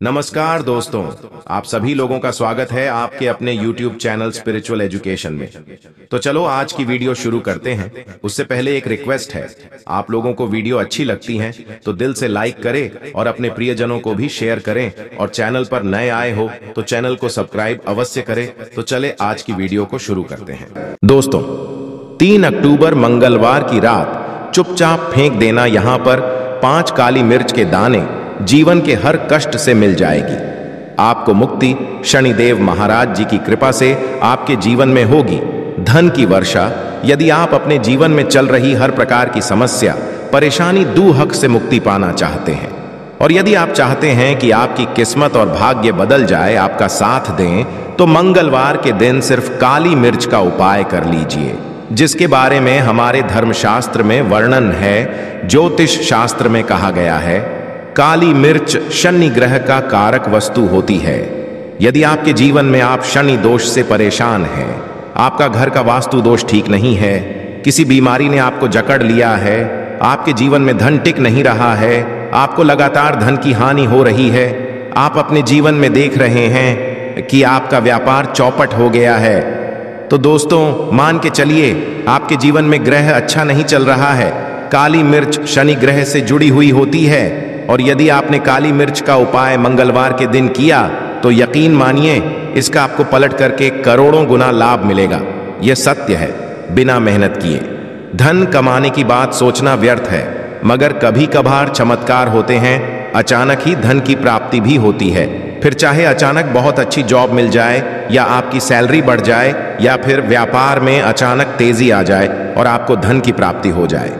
नमस्कार दोस्तों, आप सभी लोगों का स्वागत है आपके अपने YouTube चैनल स्पिरिचुअल एजुकेशन में। तो चलो आज की वीडियो शुरू करते हैं। उससे पहले एक रिक्वेस्ट है, आप लोगों को वीडियो अच्छी लगती है तो दिल से लाइक करें और अपने प्रियजनों को भी शेयर करें, और चैनल पर नए आए हो तो चैनल को सब्सक्राइब अवश्य करें। तो चले आज की वीडियो को शुरू करते हैं। दोस्तों, 3 अक्टूबर मंगलवार की रात चुपचाप फेंक देना यहाँ पर 5 काली मिर्च के दाने जीवन के हर कष्ट से मिल जाएगी। आपको मुक्ति शनिदेव महाराज जी की कृपा से आपके जीवन में होगी। धन की वर्षा। यदि आप अपने जीवन में चल रही हर प्रकार की समस्या, परेशानी, दुहक से मुक्ति पाना चाहते हैं, और यदि आप चाहते हैं कि आपकी किस्मत और भाग्य बदल जाए, आपका साथ दें, तो मंगलवार के दिन सिर्फ काली मिर्च का उपाय कर लीजिए, जिसके बारे में हमारे धर्मशास्त्र में वर्णन है। ज्योतिष शास्त्र में कहा गया है, काली मिर्च शनि ग्रह का कारक वस्तु होती है। यदि आपके जीवन में आप शनि दोष से परेशान हैं, आपका घर का वास्तु दोष ठीक नहीं है, किसी बीमारी ने आपको जकड़ लिया है, आपके जीवन में धन टिक नहीं रहा है, आपको लगातार धन की हानि हो रही है, आप अपने जीवन में देख रहे हैं कि आपका व्यापार चौपट हो गया है, तो दोस्तों मान के चलिए आपके जीवन में ग्रह अच्छा नहीं चल रहा है। काली मिर्च शनि ग्रह से जुड़ी हुई होती है, और यदि आपने काली मिर्च का उपाय मंगलवार के दिन किया तो यकीन मानिए इसका आपको पलट करके करोड़ों गुना लाभ मिलेगा। यह सत्य है, बिना मेहनत किए। धन कमाने की बात सोचना व्यर्थ है, मगर कभी कभार चमत्कार होते हैं, अचानक ही धन की प्राप्ति भी होती है। फिर चाहे अचानक बहुत अच्छी जॉब मिल जाए, या आपकी सैलरी बढ़ जाए, या फिर व्यापार में अचानक तेजी आ जाए और आपको धन की प्राप्ति हो जाए।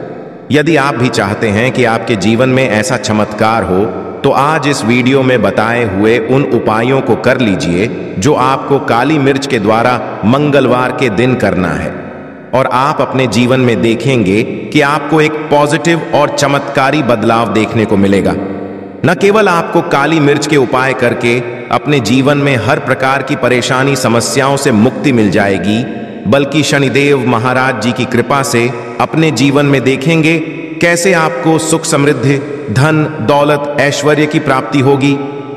यदि आप भी चाहते हैं कि आपके जीवन में ऐसा चमत्कार हो, तो आज इस वीडियो में बताए हुए उन उपायों को कर लीजिए जो आपको काली मिर्च के द्वारा मंगलवार के दिन करना है, और आप अपने जीवन में देखेंगे कि आपको एक पॉजिटिव और चमत्कारी बदलाव देखने को मिलेगा। न केवल आपको काली मिर्च के उपाय करके अपने जीवन में हर प्रकार की परेशानी, समस्याओं से मुक्ति मिल जाएगी, बल्कि शनिदेव महाराज जी की कृपा से अपने जीवन में देखेंगे कैसे आपको सुख, समृद्धि, धन, दौलत, ऐश्वर्य की प्राप्ति होगी।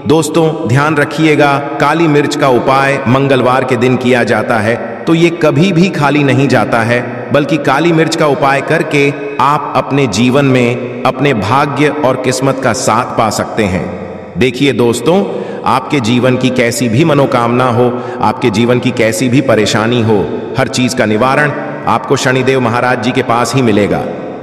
दोस्तों ध्यान रखिएगा, काली मिर्च का उपाय मंगलवार के दिन किया जाता है तो ये कभी भी खाली नहीं जाता है, बल्कि काली मिर्च का उपाय करके आप अपने जीवन में अपने भाग्य और किस्मत का साथ पा सकते हैं। देखिए दोस्तों, आपके जीवन की कैसी भी मनोकामना हो, आपके जीवन की कैसी भी परेशानी हो, हर चीज का निवारण आपको शनिदेव महाराज जी के पास ही मिलेगा,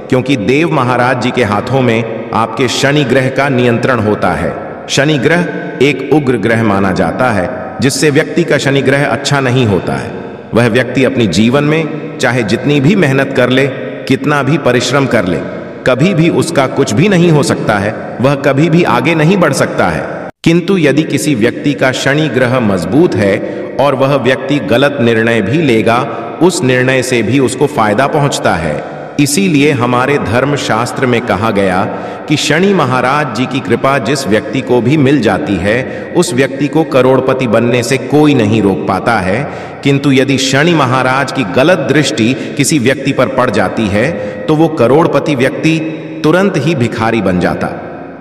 क्योंकि देव महाराज जी के हाथों में आपके शनि ग्रह का नियंत्रण होता है। शनि ग्रह एक उग्र ग्रह माना जाता है, जिससे व्यक्ति का शनि ग्रह अच्छा नहीं होता है। वह व्यक्ति अपनी जीवन में चाहे जितनी भी मेहनत कर ले, कितना भी परिश्रम कर ले, कभी भी उसका कुछ भी नहीं हो सकता है, वह कभी भी आगे नहीं बढ़ सकता है। किंतु यदि किसी व्यक्ति का शनि ग्रह मजबूत है और वह व्यक्ति गलत निर्णय भी लेगा, उस निर्णय से भी उसको फायदा पहुंचता है। इसीलिए हमारे धर्म शास्त्र में कहा गया कि शनि महाराज जी की कृपा जिस व्यक्ति को भी मिल जाती है, उस व्यक्ति को करोड़पति बनने से कोई नहीं रोक पाता है। किंतु यदि शनि महाराज की गलत दृष्टि किसी व्यक्ति पर पड़ जाती है, तो वो करोड़पति व्यक्ति तुरंत ही भिखारी बन जाता।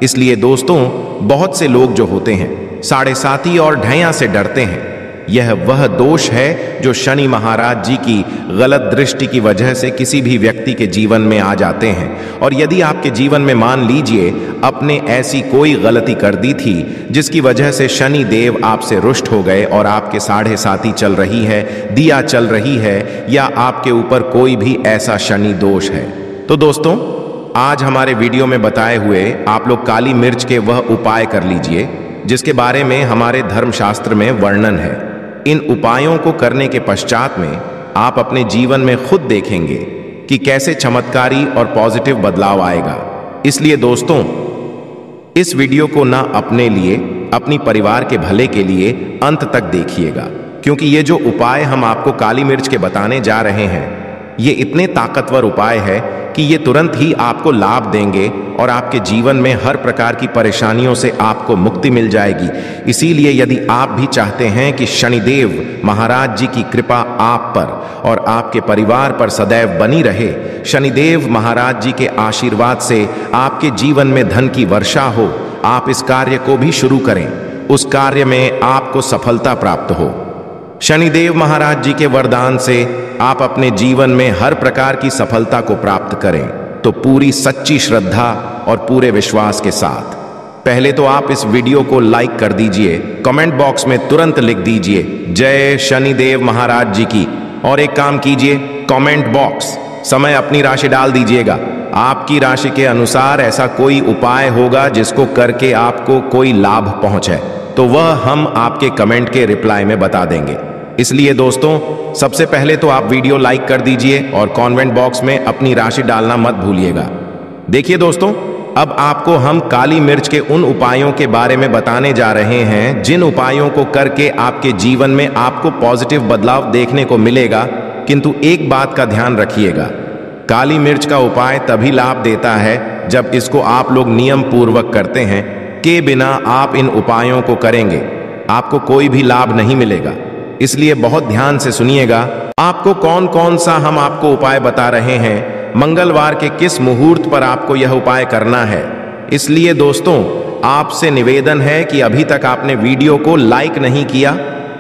इसलिए दोस्तों, बहुत से लोग जो होते हैं, साढ़े साती और ढैया से डरते हैं। यह वह दोष है जो शनि महाराज जी की गलत दृष्टि की वजह से किसी भी व्यक्ति के जीवन में आ जाते हैं। और यदि आपके जीवन में मान लीजिए आपने ऐसी कोई गलती कर दी थी जिसकी वजह से शनि देव आपसे रुष्ट हो गए और आपके साढ़े साती चल रही है, दिया चल रही है, या आपके ऊपर कोई भी ऐसा शनि दोष है, तो दोस्तों आज हमारे वीडियो में बताए हुए आप लोग काली मिर्च के वह उपाय कर लीजिए जिसके बारे में हमारे धर्मशास्त्र में वर्णन है। इन उपायों को करने के पश्चात में आप अपने जीवन में खुद देखेंगे कि कैसे चमत्कारी और पॉजिटिव बदलाव आएगा। इसलिए दोस्तों, इस वीडियो को ना अपने लिए, अपनी परिवार के भले के लिए अंत तक देखिएगा, क्योंकि ये जो उपाय हम आपको काली मिर्च के बताने जा रहे हैं, ये इतने ताकतवर उपाय है कि ये तुरंत ही आपको लाभ देंगे और आपके जीवन में हर प्रकार की परेशानियों से आपको मुक्ति मिल जाएगी। इसीलिए यदि आप भी चाहते हैं कि शनिदेव महाराज जी की कृपा आप पर और आपके परिवार पर सदैव बनी रहे, शनिदेव महाराज जी के आशीर्वाद से आपके जीवन में धन की वर्षा हो, आप इस कार्य को भी शुरू करें उस कार्य में आपको सफलता प्राप्त हो। शनिदेव महाराज जी के वरदान से आप अपने जीवन में हर प्रकार की सफलता को प्राप्त करें, तो पूरी सच्ची श्रद्धा और पूरे विश्वास के साथ पहले तो आप इस वीडियो को लाइक कर दीजिए, कमेंट बॉक्स में तुरंत लिख दीजिए जय शनिदेव महाराज जी की, और एक काम कीजिए, कमेंट बॉक्स समय अपनी राशि डाल दीजिएगा। आपकी राशि के अनुसार ऐसा कोई उपाय होगा जिसको करके आपको कोई लाभ पहुंचे, तो वह हम आपके कमेंट के रिप्लाई में बता देंगे। इसलिए दोस्तों, सबसे पहले तो आप वीडियो लाइक कर दीजिए और कमेंट बॉक्स में अपनी राशि डालना मत भूलिएगा। देखिए दोस्तों, अब आपको हम काली मिर्च के उन उपायों के बारे में बताने जा रहे हैं जिन उपायों को करके आपके जीवन में आपको पॉजिटिव बदलाव देखने को मिलेगा। किंतु एक बात का ध्यान रखिएगा, काली मिर्च का उपाय तभी लाभ देता है जब इसको आप लोग नियम पूर्वक करते हैं। के बिना आप इन उपायों को करेंगे आपको कोई भी लाभ नहीं मिलेगा। इसलिए बहुत ध्यान से सुनिएगा। आपको कौन कौन सा हम आपको उपाय बता रहे हैं, मंगलवार के किस मुहूर्त पर आपको यह उपाय करना है। इसलिए दोस्तों, आपसे निवेदन है कि अभी तक आपने वीडियो को लाइक नहीं किया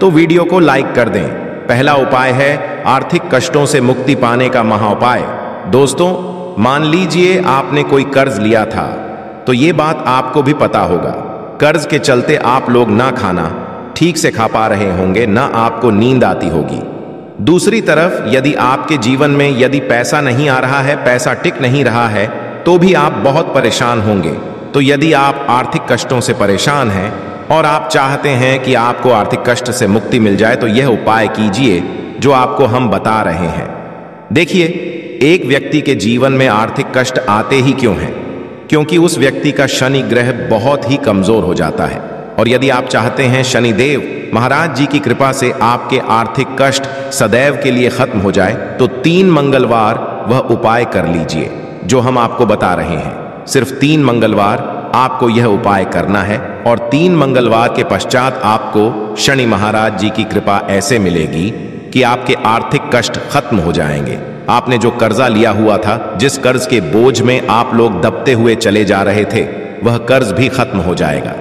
तो वीडियो को लाइक कर दें। पहला उपाय है आर्थिक कष्टों से मुक्ति पाने का महाउपाय। दोस्तों, मान लीजिए आपने कोई कर्ज लिया था, तो ये बात आपको भी पता होगा। कर्ज के चलते आप लोग ना खाना ठीक से खा पा रहे होंगे, ना आपको नींद आती होगी। दूसरी तरफ यदि आपके जीवन में यदि पैसा नहीं आ रहा है, पैसा टिक नहीं रहा है, तो भी आप बहुत परेशान होंगे। तो यदि आप आर्थिक कष्टों से परेशान हैं और आप चाहते हैं कि आपको आर्थिक कष्ट से मुक्ति मिल जाए, तो यह उपाय कीजिए जो आपको हम बता रहे हैं। देखिए, एक व्यक्ति के जीवन में आर्थिक कष्ट आते ही क्यों हैं? क्योंकि उस व्यक्ति का शनि ग्रह बहुत ही कमजोर हो जाता है। और यदि आप चाहते हैं शनिदेव महाराज जी की कृपा से आपके आर्थिक कष्ट सदैव के लिए खत्म हो जाए, तो 3 मंगलवार वह उपाय कर लीजिए जो हम आपको बता रहे हैं। सिर्फ 3 मंगलवार आपको यह उपाय करना है, और 3 मंगलवार के पश्चात आपको शनि महाराज जी की कृपा ऐसे मिलेगी कि आपके आर्थिक कष्ट खत्म हो जाएंगे। आपने जो कर्जा लिया हुआ था, जिस कर्ज के बोझ में आप लोग दबते हुए चले जा रहे थे, वह कर्ज भी खत्म हो जाएगा।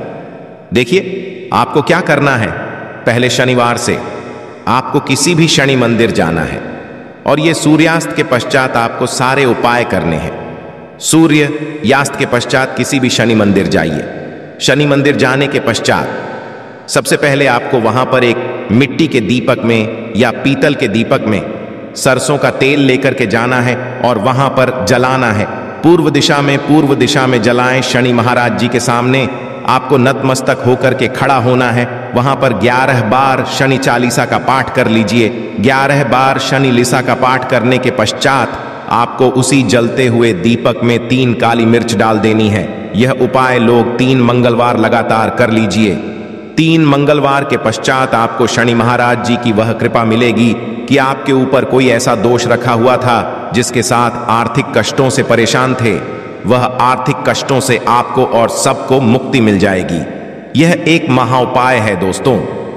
देखिए, आपको क्या करना है, पहले शनिवार से आपको किसी भी शनि मंदिर जाना है, और यह सूर्यास्त के पश्चात आपको सारे उपाय करने हैं। सूर्य यास्त के पश्चात किसी भी शनि मंदिर जाइए। शनि मंदिर जाने के पश्चात सबसे पहले आपको वहां पर एक मिट्टी के दीपक में या पीतल के दीपक में सरसों का तेल लेकर के जाना है और वहां पर जलाना है। पूर्व दिशा में जलाएं। शनि महाराज जी के सामने आपको नतमस्तक होकर के खड़ा होना है। वहां पर 11 बार शनि चालीसा का पाठ कर लीजिए। 11 बार शनि लिसा का पाठ करने के पश्चात आपको उसी जलते हुए दीपक में 3 काली मिर्च डाल देनी है। यह उपाय लोग 3 मंगलवार लगातार कर लीजिए। 3 मंगलवार के पश्चात आपको शनि महाराज जी की वह कृपा मिलेगी कि आपके ऊपर कोई ऐसा दोष रखा हुआ था जिसके साथ आर्थिक कष्टों से परेशान थे, वह आर्थिक कष्टों से आपको और सबको मुक्ति मिल जाएगी। यह एक महाउपाय है दोस्तों,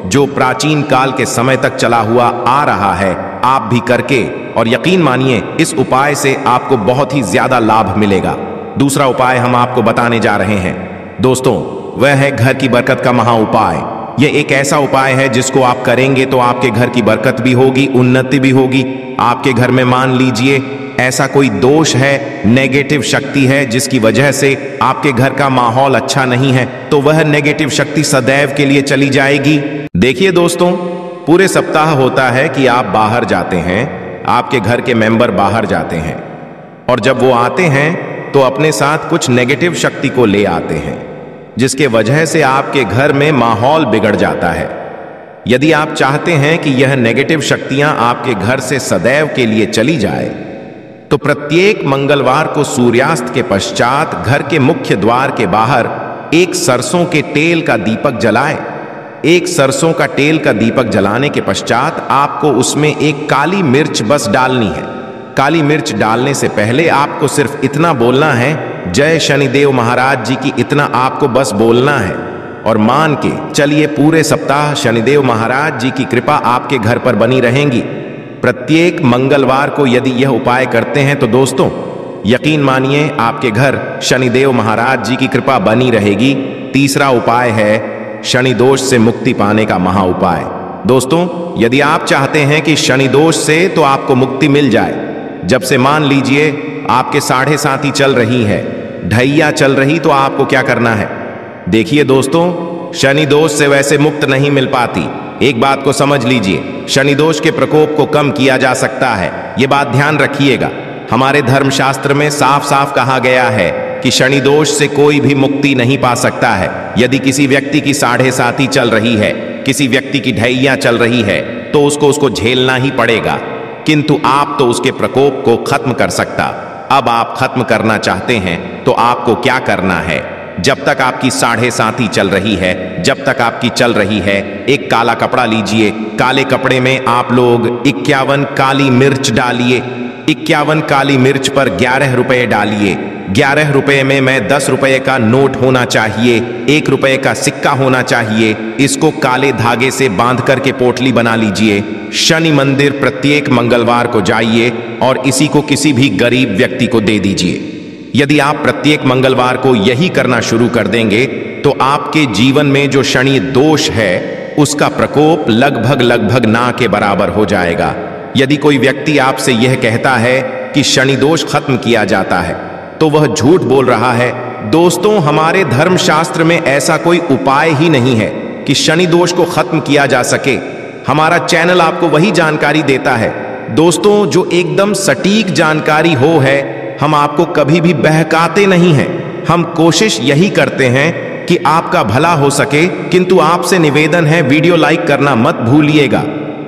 जो प्राचीन काल के समय तक चला हुआ आ रहा है। आप भी करके, और यकीन मानिए इस उपाय से आपको बहुत ही ज्यादा लाभ मिलेगा। दूसरा उपाय हम आपको बताने जा रहे हैं दोस्तों, वह है घर की बरकत का महाउपाय। यह एक ऐसा उपाय है जिसको आप करेंगे तो आपके घर की बरकत भी होगी, उन्नति भी होगी। आपके घर में मान लीजिए ऐसा कोई दोष है, नेगेटिव शक्ति है, जिसकी वजह से आपके घर का माहौल अच्छा नहीं है, तो वह नेगेटिव शक्ति सदैव के लिए चली जाएगी। देखिए दोस्तों, पूरे सप्ताह होता है कि आप बाहर जाते हैं, आपके घर के मेंबर बाहर जाते हैं, और जब वो आते हैं तो अपने साथ कुछ नेगेटिव शक्ति को ले आते हैं, जिसके वजह से आपके घर में माहौल बिगड़ जाता है। यदि आप चाहते हैं कि यह नेगेटिव शक्तियां आपके घर से सदैव के लिए चली जाए, तो प्रत्येक मंगलवार को सूर्यास्त के पश्चात घर के मुख्य द्वार के बाहर एक सरसों के तेल का दीपक जलाए। एक सरसों का तेल का दीपक जलाने के पश्चात आपको उसमें एक काली मिर्च बस डालनी है। काली मिर्च डालने से पहले आपको सिर्फ इतना बोलना है, जय शनिदेव महाराज जी की, इतना आपको बस बोलना है। और मान के चलिए पूरे सप्ताह शनिदेव महाराज जी की कृपा आपके घर पर बनी रहेंगी। प्रत्येक मंगलवार को यदि यह उपाय करते हैं तो दोस्तों यकीन मानिए आपके घर शनिदेव महाराज जी की कृपा बनी रहेगी। तीसरा उपाय है शनि दोष से मुक्ति पाने का महा उपाय। दोस्तों, यदि आप चाहते हैं कि शनि दोष से तो आपको मुक्ति मिल जाए, जब से मान लीजिए आपके 7.5 चल रही है, ढैया चल रही, तो आपको क्या करना है? देखिए दोस्तों, शनि दोष से वैसे मुक्त नहीं मिल पाती। एक बात को समझ लीजिए, शनि दोष के प्रकोप को कम किया जा सकता है। यह बात ध्यान रखिएगा। हमारे धर्मशास्त्र में साफ साफ कहा गया है कि शनि दोष से कोई भी मुक्ति नहीं पा सकता है। यदि किसी व्यक्ति की 7.5 चल रही है, किसी व्यक्ति की ढैया चल रही है, तो उसको झेलना ही पड़ेगा, किंतु आप तो उसके प्रकोप को खत्म कर सकता। अब आप खत्म करना चाहते हैं तो आपको क्या करना है? जब तक आपकी 7.5 चल रही है, जब तक आपकी चल रही है, एक काला कपड़ा लीजिए। काले कपड़े में आप लोग 51 काली मिर्च डालिए। 51 काली मिर्च पर 11 रुपए डालिए। 11 रुपए में मैं 10 रुपए का नोट होना चाहिए, 1 रुपए का सिक्का होना चाहिए। इसको काले धागे से बांध करके पोटली बना लीजिए। शनि मंदिर प्रत्येक मंगलवार को जाइए और इसी को किसी भी गरीब व्यक्ति को दे दीजिए। यदि आप प्रत्येक मंगलवार को यही करना शुरू कर देंगे तो आपके जीवन में जो शनि दोष है उसका प्रकोप लगभग ना के बराबर हो जाएगा। यदि कोई व्यक्ति आपसे यह कहता है कि शनि दोष खत्म किया जाता है तो वह झूठ बोल रहा है। दोस्तों, हमारे धर्मशास्त्र में ऐसा कोई उपाय ही नहीं है कि शनि दोष को खत्म किया जा सके। हमारा चैनल आपको वही जानकारी देता है दोस्तों, जो एकदम सटीक जानकारी है। हम आपको कभी भी बहकाते नहीं हैं। हम कोशिश यही करते हैं कि आपका भला हो सके, किंतु आपसे निवेदन है वीडियो लाइक करना मत भूलिएगा।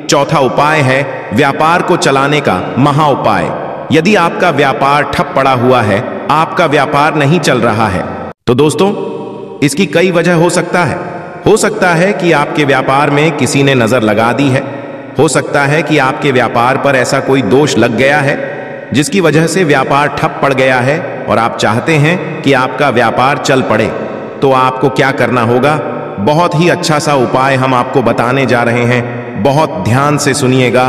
चौथा उपाय है व्यापार को चलाने का महा उपाय। यदि आपका व्यापार ठप पड़ा हुआ है, आपका व्यापार नहीं चल रहा है, तो दोस्तों इसकी कई वजह हो सकता है। हो सकता है कि आपके व्यापार में किसी ने नजर लगा दी है। हो सकता है कि आपके व्यापार पर ऐसा कोई दोष लग गया है जिसकी वजह से व्यापार ठप पड़ गया है और आप चाहते हैं कि आपका व्यापार चल पड़े। तो आपको क्या करना होगा? बहुत ही अच्छा सा उपाय हम आपको बताने जा रहे हैं, बहुत ध्यान से सुनिएगा।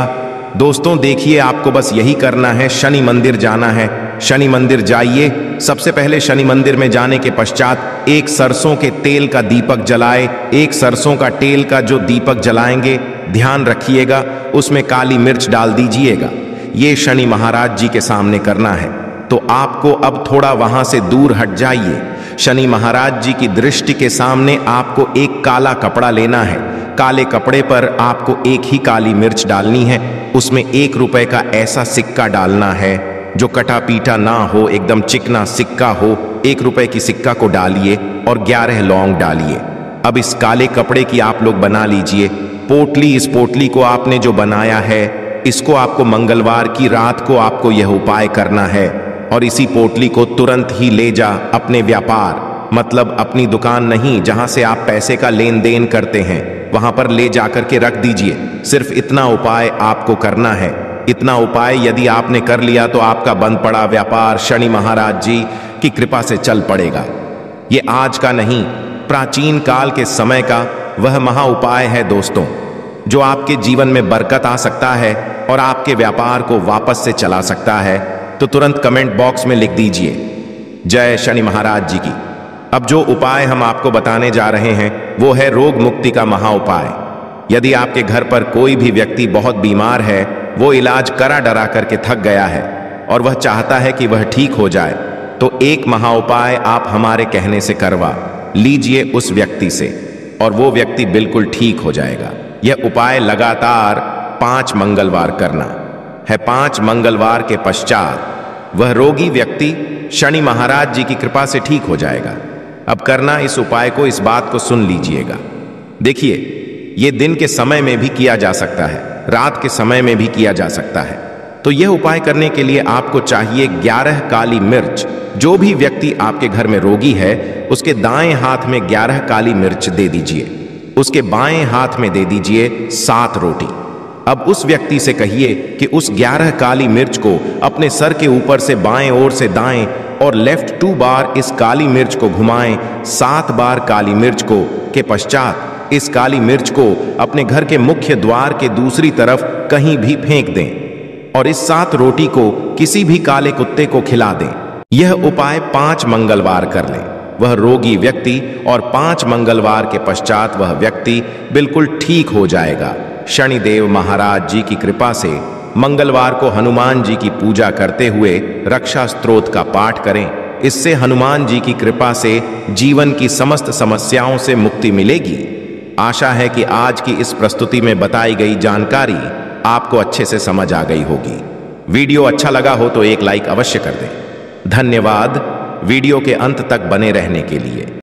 दोस्तों देखिए, आपको बस यही करना है, शनि मंदिर जाना है। शनि मंदिर जाइए। सबसे पहले शनि मंदिर में जाने के पश्चात एक सरसों के तेल का दीपक जलाए। एक सरसों का तेल का जो दीपक जलाएंगे, ध्यान रखिएगा उसमें काली मिर्च डाल दीजिएगा। ये शनि महाराज जी के सामने करना है। तो आपको अब थोड़ा वहां से दूर हट जाइए। शनि महाराज जी की दृष्टि के सामने आपको एक काला कपड़ा लेना है। काले कपड़े पर आपको एक ही काली मिर्च डालनी है। उसमें 1 रुपए का ऐसा सिक्का डालना है जो कटा पीटा ना हो, एकदम चिकना सिक्का हो। 1 रुपए की सिक्का को डालिए और 11 लौंग डालिए। अब इस काले कपड़े की आप लोग बना लीजिए पोटली। इस पोटली को आपने जो बनाया है, इसको आपको मंगलवार की रात को आपको यह उपाय करना है और इसी पोटली को तुरंत ही ले जा अपने व्यापार, मतलब अपनी दुकान नहीं, जहां से आप पैसे का लेन देन करते हैं, वहां पर ले जाकर के रख दीजिए। सिर्फ इतना उपाय आपको करना है। इतना उपाय यदि आपने कर लिया तो आपका बंद पड़ा व्यापार शनि महाराज जी की कृपा से चल पड़ेगा। ये आज का नहीं, प्राचीन काल के समय का वह महा उपाय है दोस्तों, जो आपके जीवन में बरकत आ सकता है और आपके व्यापार को वापस से चला सकता है। तो तुरंत कमेंट बॉक्स में लिख दीजिए जय शनि महाराज जी की। अब जो उपाय हम आपको बताने जा रहे हैं वो है रोग मुक्ति का महा उपाय। यदि आपके घर पर कोई भी व्यक्ति बहुत बीमार है, वो इलाज करा डरा करके थक गया है और वह चाहता है कि वह ठीक हो जाए, तो एक महा उपाय आप हमारे कहने से करवा लीजिए उस व्यक्ति से और वो व्यक्ति बिल्कुल ठीक हो जाएगा। यह उपाय लगातार 5 मंगलवार करना है। 5 मंगलवार के पश्चात वह रोगी व्यक्ति शनि महाराज जी की कृपा से ठीक हो जाएगा। अब करना इस उपाय को, इस बात को सुन लीजिएगा। देखिए, ये दिन के समय में भी किया जा सकता है, रात के समय में भी किया जा सकता है। तो यह उपाय करने के लिए आपको चाहिए 11 काली मिर्च। जो भी व्यक्ति आपके घर में रोगी है, उसके दाएं हाथ में 11 काली मिर्च दे दीजिए। उसके बाएं हाथ में दे दीजिए 7 रोटी। अब उस व्यक्ति से कहिए कि उस 11 काली मिर्च को अपने सर के ऊपर से बाएं ओर से दाएं और लेफ्ट 2 बार इस काली मिर्च को घुमाएं। 7 बार काली मिर्च को के पश्चात इस काली मिर्च को अपने घर के मुख्य द्वार के दूसरी तरफ कहीं भी फेंक दें और इस 7 रोटी को किसी भी काले कुत्ते को खिला दें। यह उपाय 5 मंगलवार कर लें। वह रोगी व्यक्ति और 5 मंगलवार के पश्चात वह व्यक्ति बिल्कुल ठीक हो जाएगा। शनिदेव महाराज जी की कृपा से मंगलवार को हनुमान जी की पूजा करते हुए रक्षा स्तोत्र का पाठ करें। इससे हनुमान जी की कृपा से जीवन की समस्त समस्याओं से मुक्ति मिलेगी। आशा है कि आज की इस प्रस्तुति में बताई गई जानकारी आपको अच्छे से समझ आ गई होगी। वीडियो अच्छा लगा हो तो एक लाइक अवश्य कर दें। धन्यवाद वीडियो के अंत तक बने रहने के लिए।